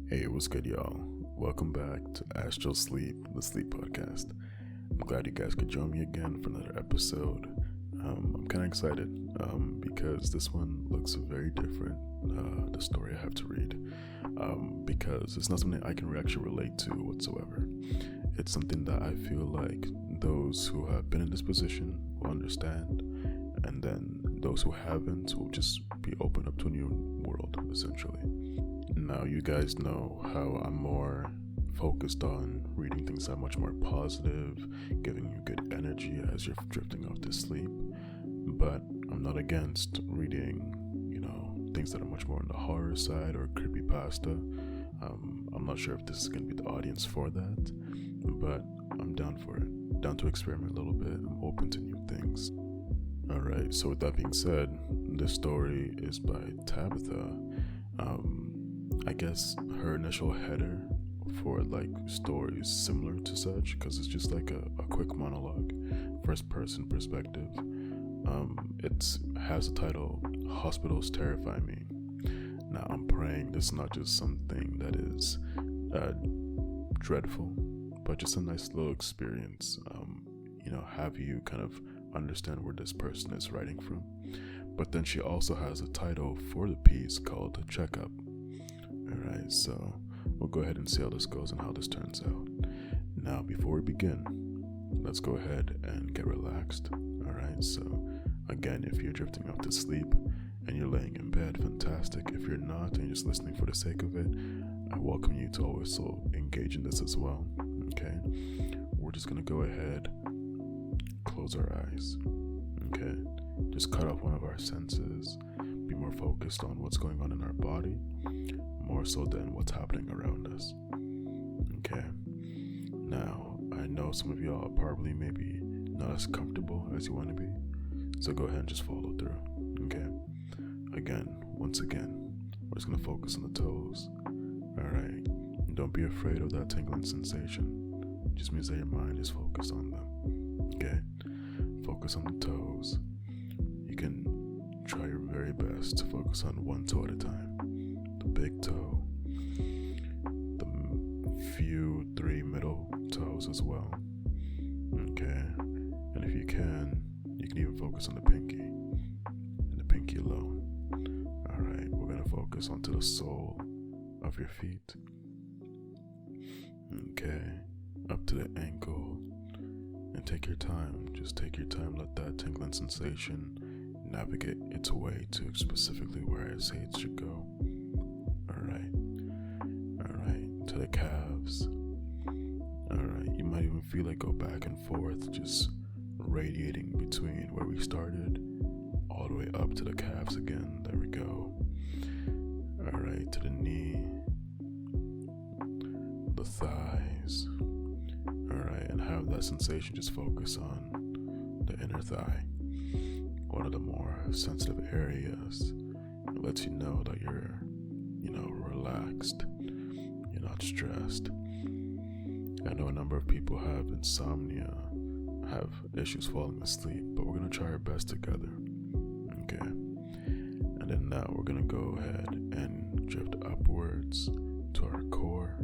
Hey, what's good, y'all? Welcome back to AstralSleep, the sleep podcast. I'm glad you guys could join me again for another episode. I'm kind of excited because this one looks very different, the story I have to read, because it's not something I can actually relate to whatsoever. It's something that I feel like those who have been in this position will understand, and then those who haven't will just be open up to a new world, essentially. Now, you guys know how I'm more focused on reading things that are much more positive, giving you good energy as you're drifting off to sleep. But I'm not against reading, things that are much more on the horror side or creepypasta. I'm not sure if this is going to be the audience for that, but I'm down for it. Down to experiment a little bit. I'm open to new things. Alright, so with that being said, this story is by Tabitha. I guess her initial header for stories similar to such, because it's just like a quick monologue, first person perspective. It has the title "Hospitals Terrify Me." Now I'm praying this is not just something that is dreadful, but just a nice little experience. Have you kind of understand where this person is writing from. But then she also has a title for the piece called "Checkup." Alright, so we'll go ahead and see how this goes and how this turns out. Now, before we begin, let's go ahead and get relaxed. Alright, so again, if you're drifting off to sleep and you're laying in bed, fantastic. If you're not and you're just listening for the sake of it, I welcome you to also engage in this as well. Okay, we're just gonna go ahead, close our eyes. Okay, just cut off one of our senses, be more focused on what's going on in our body, more so than what's happening around us. Okay, now I know some of y'all are probably maybe not as comfortable as you want to be, so go ahead and just follow through. Okay, once again, we're just gonna focus on the toes. Alright, don't be afraid of that tingling sensation. It just means that your mind is focused on them. Okay, focus on the toes. You can try your very best to focus on one toe at a time. The big toe, the few 3 middle toes as well. Okay, and if you can even focus on the pinky and the pinky alone. Alright, we're gonna focus onto the sole of your feet. Okay, up to the ankle, and take your time. Just take your time. Let that tingling sensation navigate its way to specifically where I say it should go. Alright, to the calves. Alright, you might even feel it go back and forth, just radiating between where we started all the way up to the calves again. There we go. Alright, to the knee, the thighs. Alright, and have that sensation just focus on the inner thigh, one of the more sensitive areas. It lets you know that you're relaxed, you're not stressed. I know a number of people have insomnia, have issues falling asleep, but we're going to try our best together. Okay, and then now we're going to go ahead and drift upwards to our core,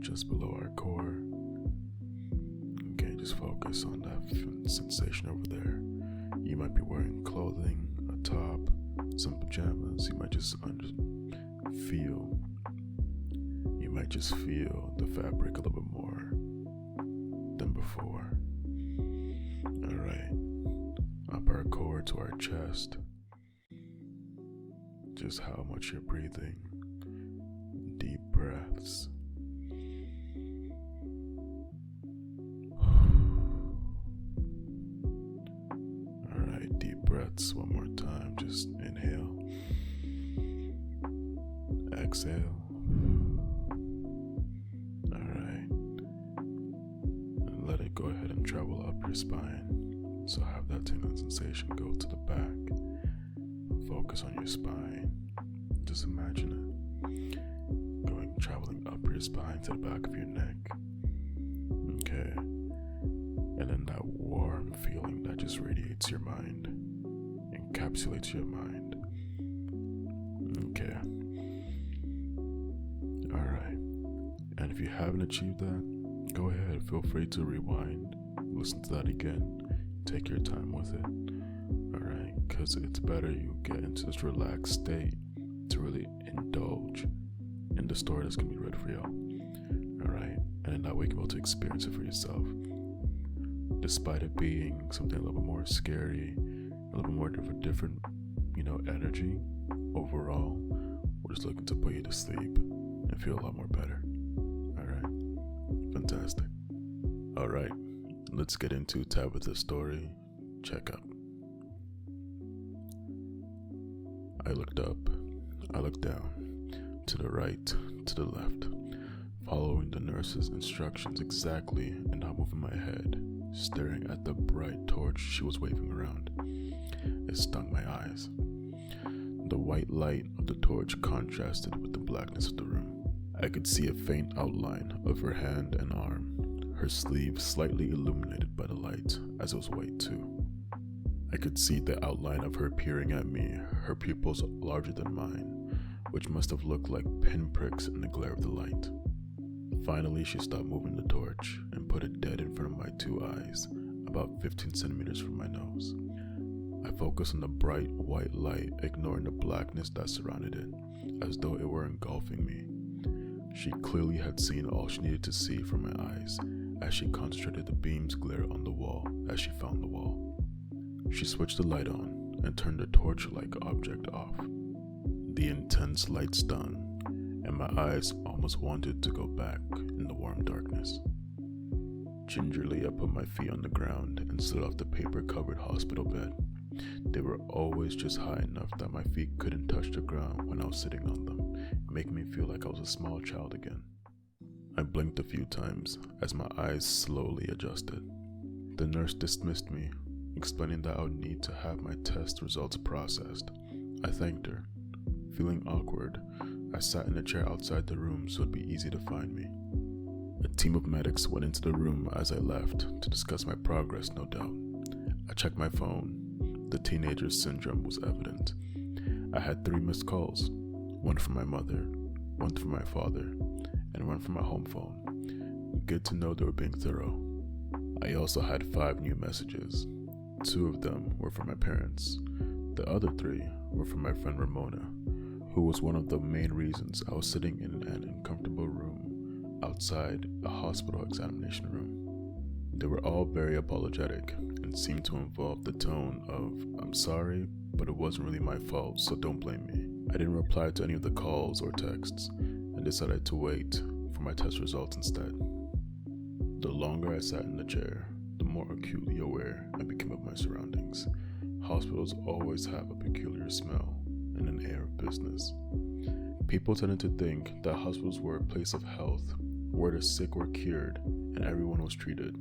just below our core. Okay, just focus on that sensation over there. You might be wearing clothing, a top, some pajamas. You might just feel the fabric a little bit more than before. Alright, up our core to our chest. Just how much you're breathing. Deep breaths. Alright, deep breaths one more time. Just inhale. Exhale. Alright. And let it go ahead and travel up your spine. So have that tingling sensation go to the back. Focus on your spine. Just imagine it traveling up your spine to the back of your neck. Okay. And then that warm feeling that just radiates your mind, encapsulates your mind. Okay. you haven't achieved that, go ahead, feel free to rewind, listen to that again, take your time with it, alright? Because it's better you get into this relaxed state to really indulge in the story that's going to be read for y'all, alright? And in that way, you'll be able to experience it for yourself. Despite it being something a little bit more scary, a little bit more different, energy, overall, we're just looking to put you to sleep and feel a lot more better. Alright, fantastic. Alright, let's get into Tabitha's story. Check up. I looked up, I looked down, to the right, to the left, following the nurse's instructions exactly and not moving my head, staring at the bright torch she was waving around. It stung my eyes. The white light of the torch contrasted with the blackness of the room. I could see a faint outline of her hand and arm, her sleeve slightly illuminated by the light, as it was white too. I could see the outline of her peering at me, her pupils larger than mine, which must have looked like pinpricks in the glare of the light. Finally, she stopped moving the torch and put it dead in front of my two eyes, about 15 centimeters from my nose. I focused on the bright white light, ignoring the blackness that surrounded it, as though it were engulfing me. She clearly had seen all she needed to see from my eyes, as she concentrated the beam's glare on the wall as she found the wall. She switched the light on and turned the torch-like object off. The intense light stung, and my eyes almost wanted to go back in the warm darkness. Gingerly, I put my feet on the ground and slid off the paper-covered hospital bed. They were always just high enough that my feet couldn't touch the ground when I was sitting on them, making me feel like I was a small child again. I blinked a few times as my eyes slowly adjusted. The nurse dismissed me, explaining that I would need to have my test results processed. I thanked her. Feeling awkward, I sat in a chair outside the room so it'd be easy to find me. A team of medics went into the room as I left to discuss my progress, no doubt. I checked my phone. The teenager syndrome was evident. I had 3 missed calls, one from my mother, one from my father, and one from my home phone. Good to know they were being thorough. I also had 5 new messages. 2 of them were from my parents. The other 3 were from my friend Ramona, who was one of the main reasons I was sitting in an uncomfortable room outside a hospital examination room. They were all very apologetic and seemed to involve the tone of, "I'm sorry, but it wasn't really my fault, so don't blame me." I didn't reply to any of the calls or texts and decided to wait for my test results instead. The longer I sat in the chair, the more acutely aware I became of my surroundings. Hospitals always have a peculiar smell and an air of business. People tended to think that hospitals were a place of health, where the sick were cured and everyone was treated.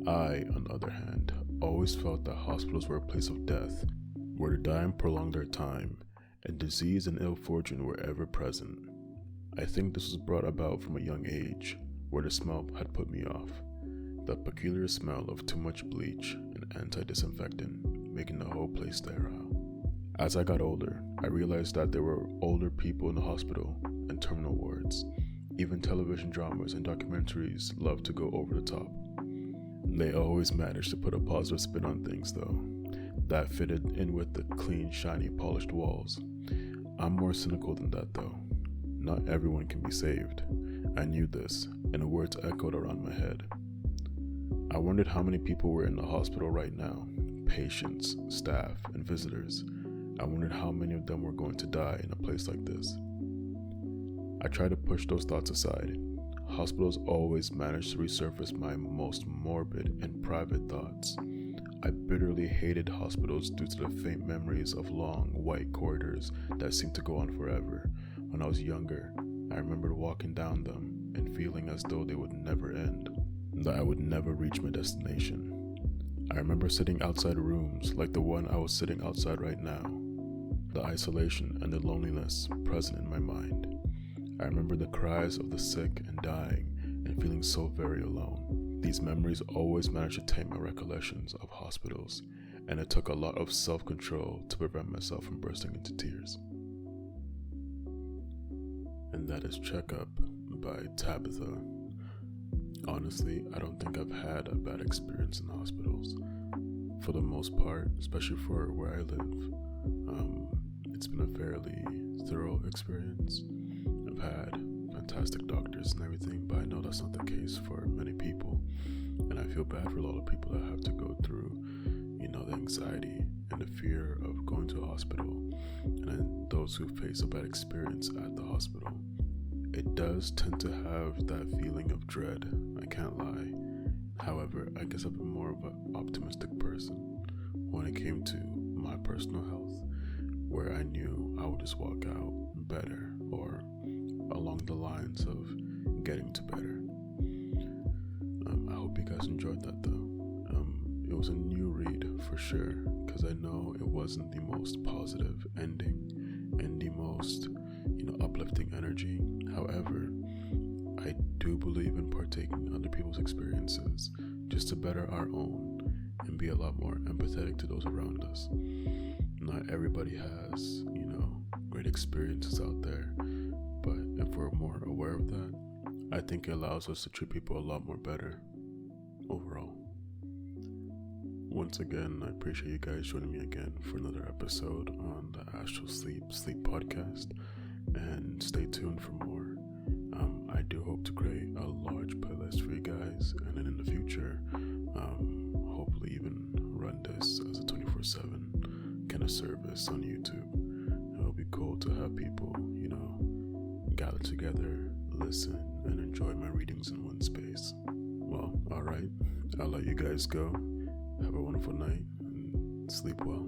I, on the other hand, always felt that hospitals were a place of death, where the dying prolonged their time, and disease and ill fortune were ever present. I think this was brought about from a young age, where the smell had put me off. The peculiar smell of too much bleach and anti-disinfectant, making the whole place sterile. As I got older, I realized that there were older people in the hospital and terminal wards. Even television dramas and documentaries love to go over the top. They always managed to put a positive spin on things though. That fitted in with the clean, shiny, polished walls. I'm more cynical than that though. Not everyone can be saved. I knew this, and the words echoed around my head. I wondered how many people were in the hospital right now. Patients, staff, and visitors. I wondered how many of them were going to die in a place like this. I tried to push those thoughts aside. Hospitals always managed to resurface my most morbid and private thoughts. I bitterly hated hospitals due to the faint memories of long, white corridors that seemed to go on forever. When I was younger, I remembered walking down them and feeling as though they would never end, that I would never reach my destination. I remember sitting outside rooms like the one I was sitting outside right now, the isolation and the loneliness present in my mind. I remember the cries of the sick and dying and feeling so very alone. These memories always managed to tame my recollections of hospitals, and it took a lot of self-control to prevent myself from bursting into tears. And that is Checkup by Tabitha. Honestly, I don't think I've had a bad experience in hospitals. For the most part, especially for where I live, it's been a fairly thorough experience. I've had fantastic doctors and everything, but I know that's not the case for many people. And I feel bad for a lot of people that have to go through, the anxiety and the fear of going to a hospital, and then those who face a bad experience at the hospital. It does tend to have that feeling of dread, I can't lie. However, I guess I've been more of an optimistic person when it came to my personal health, where I knew I would just walk out better, or along the lines of getting to better. I hope you guys enjoyed that though. It was a new read for sure, because I know it wasn't the most positive ending and the most, uplifting energy. However, I do believe in partaking other people's experiences just to better our own and be a lot more empathetic to those around us. Not everybody has, great experiences out there, but if we're more aware of that, I think it allows us to treat people a lot more better overall. Once again, I appreciate you guys joining me again for another episode on the AstralSleep Sleep Podcast, and stay tuned for more. I do hope to create a large playlist for you guys, and then in the future, hopefully even run this as a 24/7 kind of service on YouTube. It'll be cool to have people, gather together, listen, and enjoy my readings in one space. Well, alright, I'll let you guys go. Have a wonderful night and sleep well.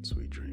Sweet dreams.